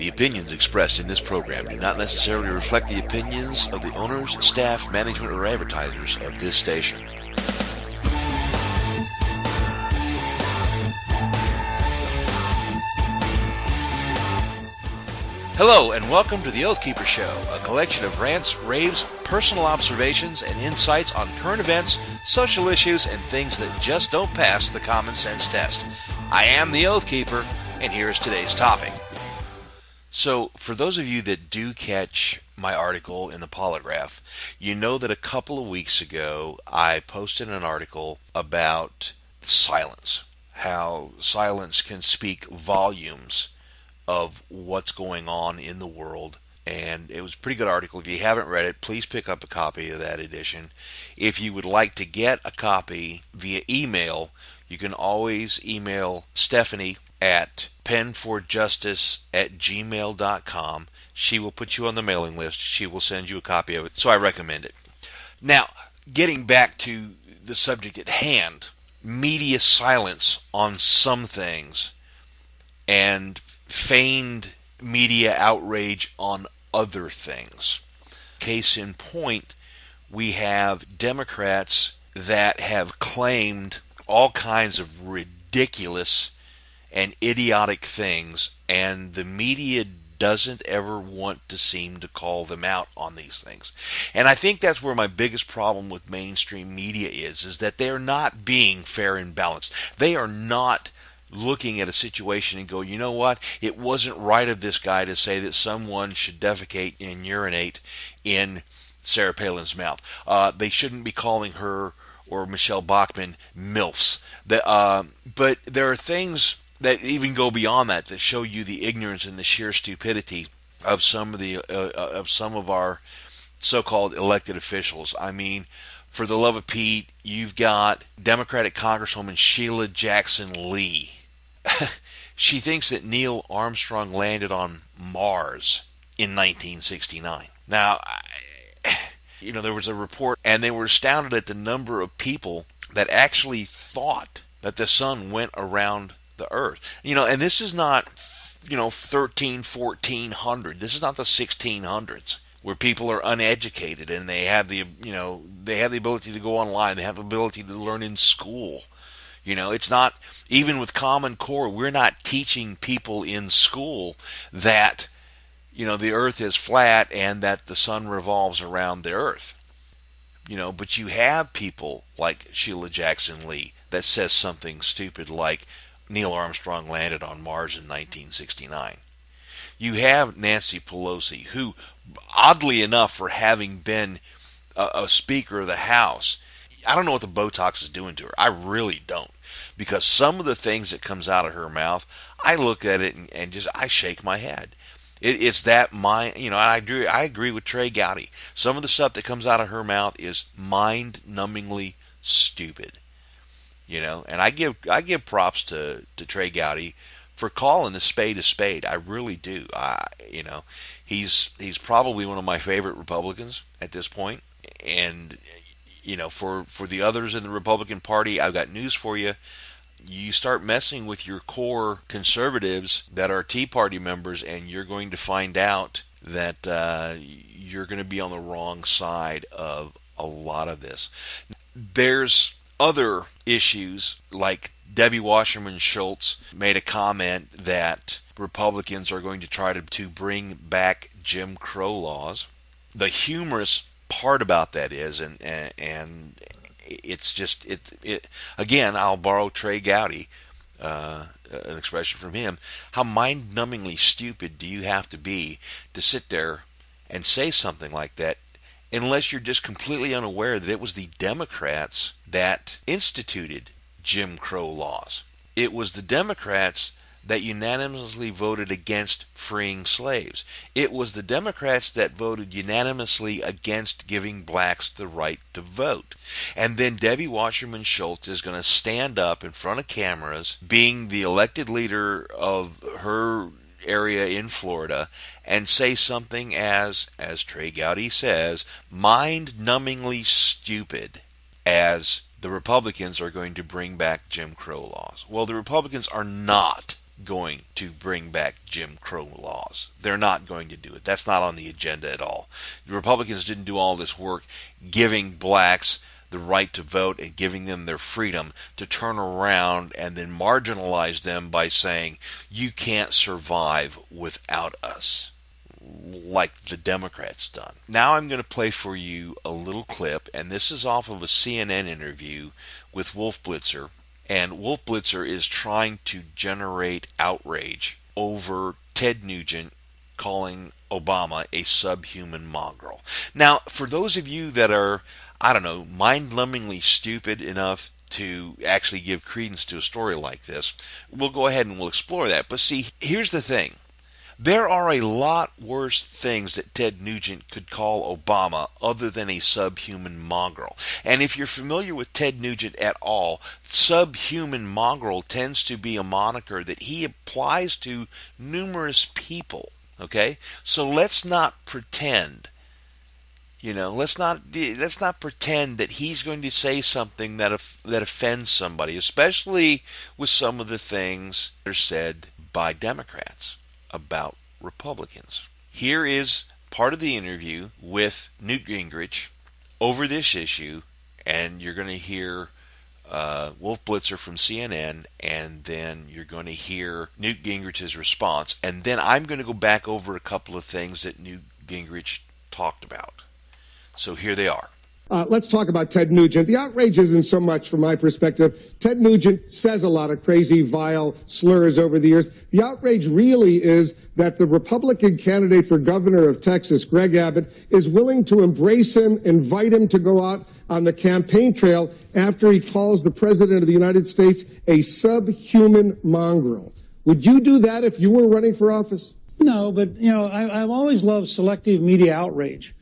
The opinions expressed in this program do not necessarily reflect the opinions of the owners, staff, management, or advertisers of this station. Hello, and welcome to the Oathkeeper Show, a collection of rants, raves, personal observations, and insights on current events, social issues, and things that just don't pass the common sense test. I am the Oathkeeper, and here's today's topic. So, for those of you that do catch my article in the Polygraph, you know that a couple of weeks ago I posted an article about silence, how silence can speak volumes of what's going on in the world, and it was a pretty good article. If you haven't read it, please pick up a copy of that edition. If you would like to get a copy via email, you can always email Stephanie at penforjustice@gmail.com. She will put you on the mailing list. She will send you a copy of it, so I recommend it. Now, getting back to the subject at hand, media silence on some things and feigned media outrage on other things. Case in point, we have Democrats that have claimed all kinds of ridiculous and idiotic things, and the media doesn't ever want to seem to call them out on these things. And I think that's where my biggest problem with mainstream media is that they're not being fair and balanced. They are not looking at a situation and go, you know what, it wasn't right of this guy to say that someone should defecate and urinate in Sarah Palin's mouth. They shouldn't be calling her or Michelle Bachmann MILFs. But there are things that even go beyond that show you the ignorance and the sheer stupidity of some of our so-called elected officials. I mean, for the love of Pete, you've got Democratic Congresswoman Sheila Jackson Lee. She thinks that Neil Armstrong landed on Mars in 1969. Now, there was a report, and they were astounded at the number of people that actually thought that the sun went around the Earth. And this is not, 1400. This is not the 1600s, where people are uneducated and they have the ability to go online. They have the ability to learn in school. It's not, even with Common Core, we're not teaching people in school that, the earth is flat and that the sun revolves around the earth. But you have people like Sheila Jackson Lee that says something stupid like Neil Armstrong landed on Mars in 1969. You have Nancy Pelosi, who, oddly enough, for having been a Speaker of the House, I don't know what the Botox is doing to her. I really don't. Because some of the things that comes out of her mouth, I look at it and just, I shake my head. It's that I agree with Trey Gowdy. Some of the stuff that comes out of her mouth is mind-numbingly stupid. And I give props to Trey Gowdy for calling a spade. I really do. He's probably one of my favorite Republicans at this point. And for the others in the Republican Party, I've got news for you. You start messing with your core conservatives that are Tea Party members, and you're going to find out that you're going to be on the wrong side of a lot of this. There's other issues, like Debbie Wasserman Schultz made a comment that Republicans are going to try to bring back Jim Crow laws. The humorous part about that is, and it's just it again, I'll borrow Trey Gowdy, an expression from him. How mind-numbingly stupid do you have to be to sit there and say something like that, unless you're just completely unaware that it was the Democrats that instituted Jim Crow laws? It was the Democrats that unanimously voted against freeing slaves. It was the Democrats that voted unanimously against giving blacks the right to vote. And then Debbie Wasserman Schultz is going to stand up in front of cameras, being the elected leader of her area in Florida, and say something as Trey Gowdy says, mind-numbingly stupid, as the Republicans are going to bring back Jim Crow laws. Well, the Republicans are not going to bring back Jim Crow laws. They're not going to do it. That's not on the agenda at all. The Republicans didn't do all this work giving blacks the right to vote and giving them their freedom to turn around and then marginalize them by saying, you can't survive without us, like the Democrats done. Now I'm going to play for you a little clip, and this is off of a CNN interview with Wolf Blitzer. And Wolf Blitzer is trying to generate outrage over Ted Nugent calling Obama a subhuman mongrel. Now, for those of you that are, I don't know, mind-numbingly stupid enough to actually give credence to a story like this, we'll go ahead and we'll explore that. But see, here's the thing. There are a lot worse things that Ted Nugent could call Obama other than a subhuman mongrel. And if you're familiar with Ted Nugent at all, subhuman mongrel tends to be a moniker that he applies to numerous people. Okay? So let's not pretend, let's not pretend that he's going to say something that offends somebody, especially with some of the things that are said by Democrats about Republicans. Here is part of the interview with Newt Gingrich over this issue, and you're going to hear Wolf Blitzer from CNN, and then you're going to hear Newt Gingrich's response, and then I'm going to go back over a couple of things that Newt Gingrich talked about. So here they are. Let's talk about Ted Nugent. The outrage isn't so much from my perspective. Ted Nugent says a lot of crazy, vile slurs over the years. The outrage really is that the Republican candidate for governor of Texas, Greg Abbott, is willing to embrace him, invite him to go out on the campaign trail after he calls the president of the United States a subhuman mongrel. Would you do that if you were running for office? No, but, I've always loved selective media outrage.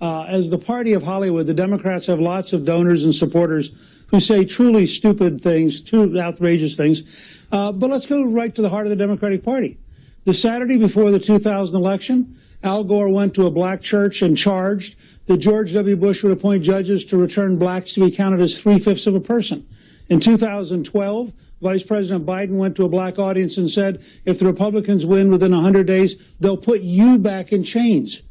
As the party of Hollywood, the Democrats have lots of donors and supporters who say truly stupid things, too outrageous things. But let's go right to the heart of the Democratic Party. The Saturday before the 2000 election, Al Gore went to a black church and charged that George W. Bush would appoint judges to return blacks to be counted as 3/5 of a person. In 2012, Vice President Biden went to a black audience and said, if the Republicans win within 100 days, they'll put you back in chains.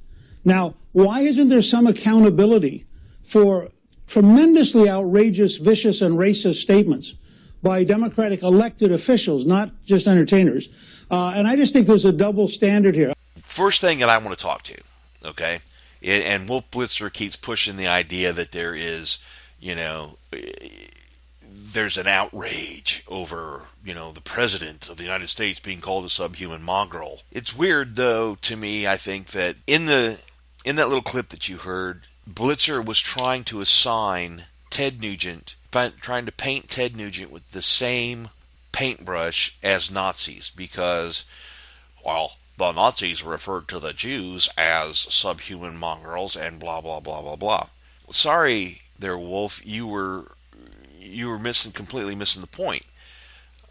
Now, why isn't there some accountability for tremendously outrageous, vicious, and racist statements by Democratic elected officials, not just entertainers? And I just think there's a double standard here. First thing that I want to talk to, okay, and Wolf Blitzer keeps pushing the idea that there is, there's an outrage over, the president of the United States being called a subhuman mongrel. It's weird, though, to me, I think, that in that little clip that you heard, Blitzer was trying to assign Ted Nugent, trying to paint Ted Nugent with the same paintbrush as Nazis, because, well, the Nazis referred to the Jews as subhuman mongrels and blah, blah, blah, blah, blah. Sorry there, Wolf, you were completely missing the point.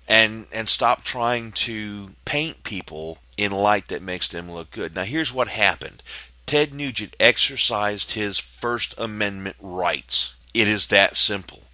And stop trying to paint people in light that makes them look good. Now, here's what happened. Ted Nugent exercised his First Amendment rights. It is that simple.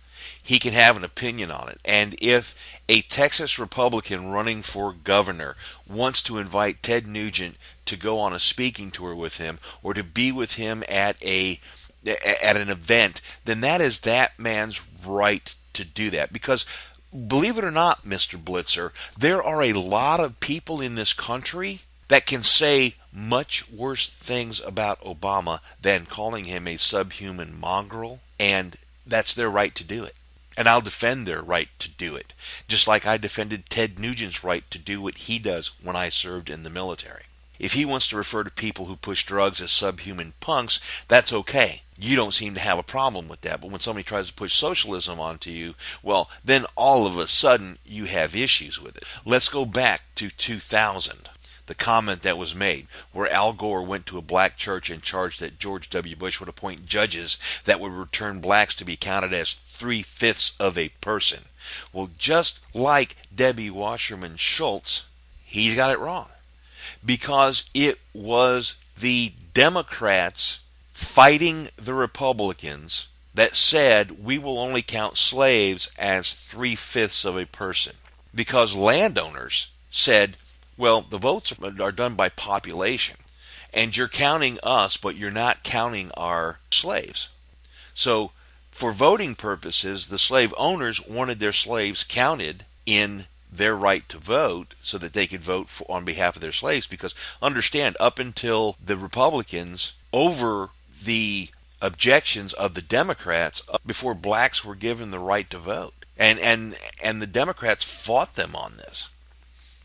He can have an opinion on it. And if a Texas Republican running for governor wants to invite Ted Nugent to go on a speaking tour with him or to be with him at an event, then that is that man's right to do that. Because believe it or not, Mr. Blitzer, there are a lot of people in this country that can say much worse things about Obama than calling him a subhuman mongrel, and that's their right to do it. And I'll defend their right to do it, just like I defended Ted Nugent's right to do what he does when I served in the military. If he wants to refer to people who push drugs as subhuman punks, that's okay. You don't seem to have a problem with that. But when somebody tries to push socialism onto you, well, then all of a sudden you have issues with it. Let's go back to 2000. The comment that was made where Al Gore went to a black church and charged that George W. Bush would appoint judges that would return blacks to be counted as 3/5 of a person. Well, just like Debbie Wasserman Schultz, he's got it wrong. Because it was the Democrats fighting the Republicans that said we will only count slaves as 3/5 of a person. Because landowners said, well, the votes are done by population, and you're counting us, but you're not counting our slaves. So, for voting purposes, the slave owners wanted their slaves counted in their right to vote so that they could vote on behalf of their slaves. Because understand, up until the Republicans, over the objections of the Democrats, before blacks were given the right to vote, and the Democrats fought them on this.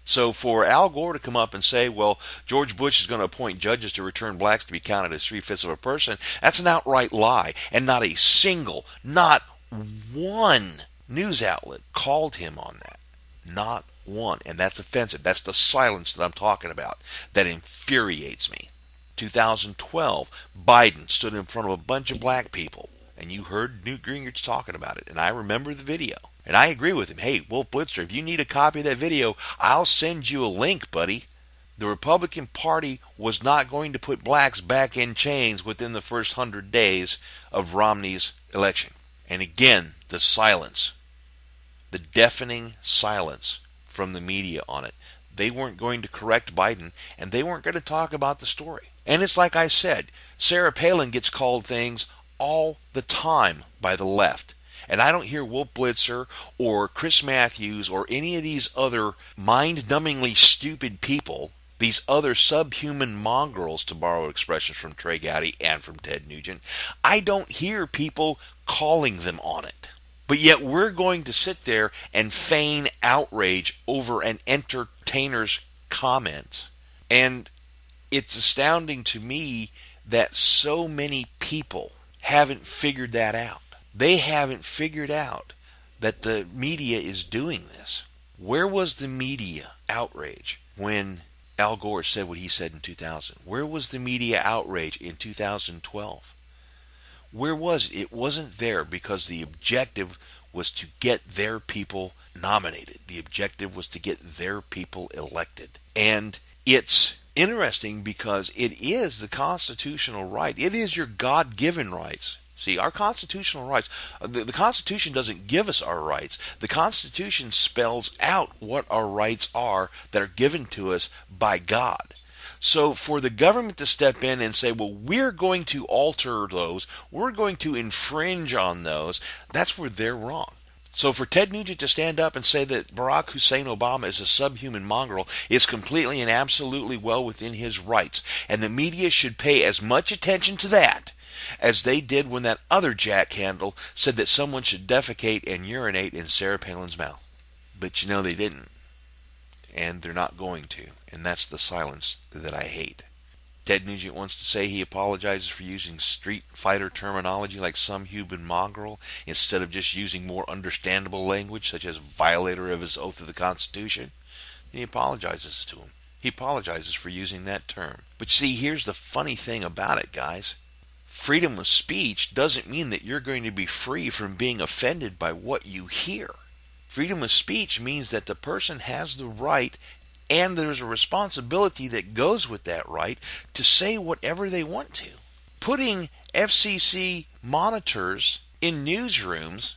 So for Al Gore to come up and say, well, George Bush is going to appoint judges to return blacks to be counted as 3/5 of a person, that's an outright lie. And not a single, not one news outlet called him on that. Not one. And that's offensive. That's the silence that I'm talking about. That infuriates me. 2012, Biden stood in front of a bunch of black people. And you heard Newt Gingrich talking about it. And I remember the video. And I agree with him. Hey, Wolf Blitzer, if you need a copy of that video, I'll send you a link, buddy. The Republican Party was not going to put blacks back in chains within the first 100 days of Romney's election. And again, the silence. The deafening silence from the media on it. They weren't going to correct Biden, and they weren't going to talk about the story. And it's like I said, Sarah Palin gets called things all the time by the left. And I don't hear Wolf Blitzer or Chris Matthews or any of these other mind-numbingly stupid people, these other subhuman mongrels, to borrow expressions from Trey Gowdy and from Ted Nugent. I don't hear people calling them on it. But yet we're going to sit there and feign outrage over an entertainer's comment. And it's astounding to me that so many people haven't figured that out. They haven't figured out that the media is doing this. Where was the media outrage when Al Gore said what he said in 2000? Where was the media outrage in 2012? Where was it? It wasn't there because the objective was to get their people nominated. The objective was to get their people elected. And it's interesting because it is the constitutional right. It is your God-given rights. See, our constitutional rights, the Constitution doesn't give us our rights. The Constitution spells out what our rights are that are given to us by God. So for the government to step in and say, well, we're going to alter those, we're going to infringe on those, that's where they're wrong. So for Ted Nugent to stand up and say that Barack Hussein Obama is a subhuman mongrel is completely and absolutely well within his rights. And the media should pay as much attention to that as they did when that other jackhandle said that someone should defecate and urinate in Sarah Palin's mouth. But you know they didn't. And they're not going to. And that's the silence that I hate. Ted Nugent wants to say he apologizes for using street fighter terminology like some human mongrel instead of just using more understandable language such as violator of his oath of the Constitution. And he apologizes to him. He apologizes for using that term. But see, here's the funny thing about it, guys. Freedom of speech doesn't mean that you're going to be free from being offended by what you hear. Freedom of speech means that the person has the right, and there's a responsibility that goes with that right, to say whatever they want to. Putting FCC monitors in newsrooms,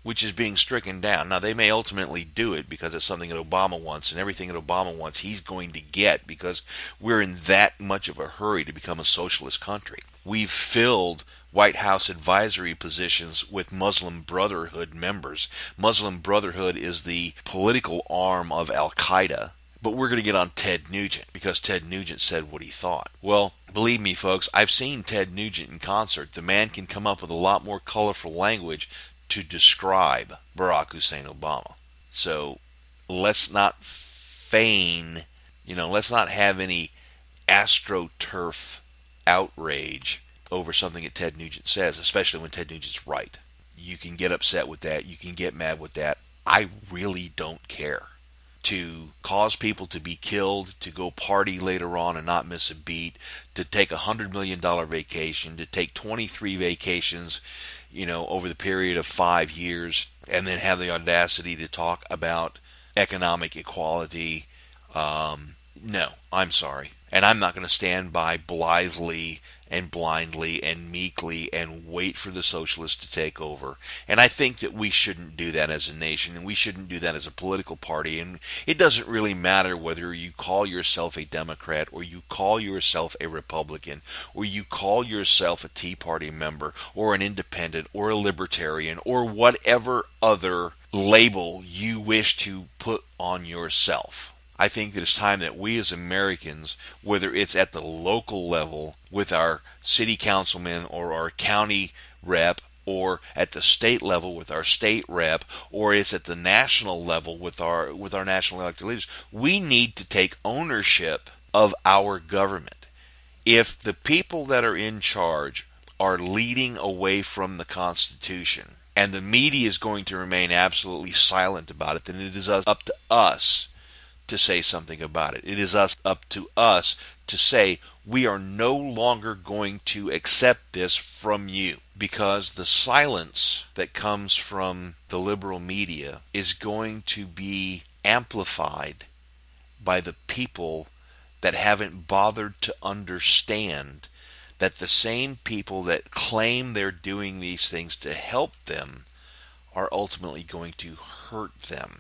which is being stricken down. Now, they may ultimately do it because it's something that Obama wants, and everything that Obama wants he's going to get because we're in that much of a hurry to become a socialist country. We've filled White House advisory positions with Muslim Brotherhood members. Muslim Brotherhood is the political arm of Al-Qaeda. But we're going to get on Ted Nugent because Ted Nugent said what he thought. Well, believe me, folks, I've seen Ted Nugent in concert. The man can come up with a lot more colorful language to describe Barack Hussein Obama. So let's not feign, let's not have any astroturf outrage over something that Ted Nugent says, especially when Ted Nugent's right. You can get upset with that. You can get mad with that. I really don't care. To cause people to be killed, to go party later on and not miss a beat, to take $100 million vacation, to take 23 vacations, over the period of 5 years, and then have the audacity to talk about economic equality, No, I'm sorry. And I'm not going to stand by blithely and blindly and meekly and wait for the socialists to take over. And I think that we shouldn't do that as a nation, and we shouldn't do that as a political party. And it doesn't really matter whether you call yourself a Democrat or you call yourself a Republican or you call yourself a Tea Party member or an independent or a libertarian or whatever other label you wish to put on yourself. I think that it's time that we as Americans, whether it's at the local level with our city councilmen or our county rep, or at the state level with our state rep, or it's at the national level with our national elected leaders, we need to take ownership of our government. If the people that are in charge are leading away from the Constitution, and the media is going to remain absolutely silent about it, then it is up to us to say something about it. It is up to us to say we are no longer going to accept this from you, because the silence that comes from the liberal media is going to be amplified by the people that haven't bothered to understand that the same people that claim they're doing these things to help them are ultimately going to hurt them.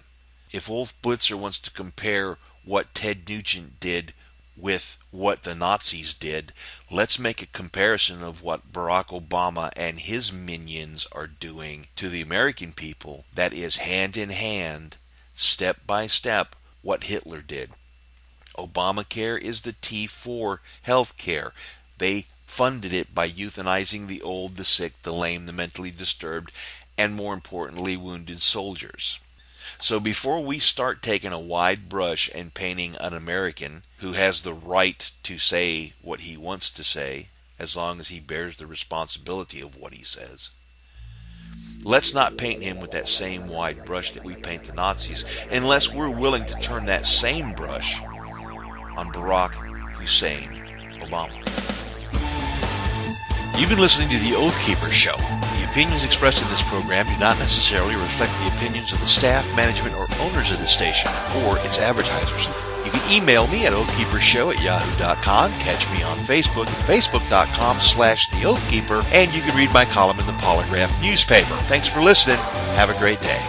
If Wolf Blitzer wants to compare what Ted Nugent did with what the Nazis did, let's make a comparison of what Barack Obama and his minions are doing to the American people that is hand in hand, step by step, what Hitler did. Obamacare is the T for health care. They funded it by euthanizing the old, the sick, the lame, the mentally disturbed, and more importantly, wounded soldiers. So before we start taking a wide brush and painting an American who has the right to say what he wants to say, as long as he bears the responsibility of what he says, let's not paint him with that same wide brush that we paint the Nazis, unless we're willing to turn that same brush on Barack Hussein Obama. You've been listening to The Oath Keeper Show. The opinions expressed in this program do not necessarily reflect the opinions of the staff, management, or owners of the station or its advertisers. You can email me at oathkeepershow@yahoo.com, catch me on Facebook at facebook.com/theoathkeeper, and you can read my column in the Polygraph newspaper. Thanks for listening. Have a great day.